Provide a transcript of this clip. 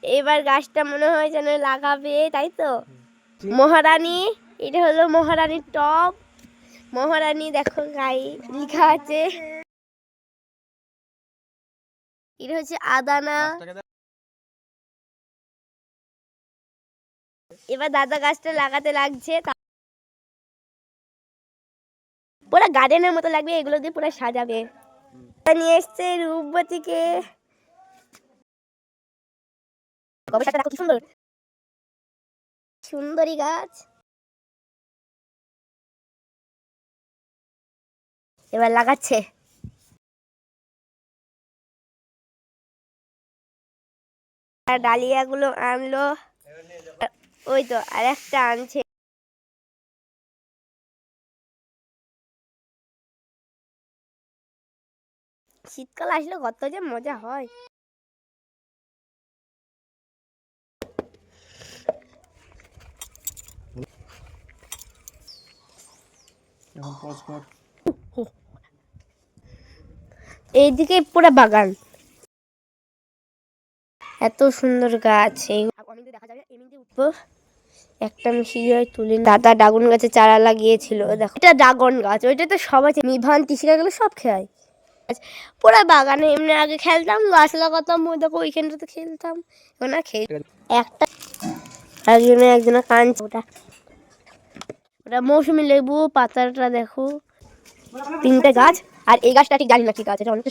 এবার গাছটা মনে হয় যেন লাগাবে, তাই তো? মহারানী, এটা হলো মহারানীর টব। মহারানী দেখো গায়ে লেখা আছে। এটা হচ্ছে আদানা। এবার দাদা গাছটা লাগাতে লাগছে। পুরো গার্ডেনের মতো লাগবে, এগুলো দিয়ে পুরো সাজাবে। নিয়ে এসছে রূপবতীকে। কি সুন্দর সুন্দরী গাছ। এবার লাগাচ্ছে। আর ডালিয়াগুলো আনলো, ওই তো আর একটা আনছে। শীতকাল আসলে কত যে মজা হয়। এইদিকে পুরো বাগান, এত সুন্দর গাছ। এই দেখা যাবে এমনিতে উঠবো। একটা মিশি তুলে দাদা ড্রাগন গাছে চারা লাগিয়েছিল। দেখো এটা ড্রাগন গাছ, ওইটা তো সবাই নিভান টিসিকা গুলো সব খেয়ায়। পুরো বাগানে এমনি আগে খেলতাম, গাছ লাগাতাম, ওই দেখো ওইখানটাতে খেলতাম। এখন আর খেল একটা একজনে কাঁদছে। ওটা ওটা মৌসুমী লেবু। পাতাটা দেখো, তিনটে গাছ। আর এই গাছটা ঠিক জানি না কি গাছ, এটা অনেক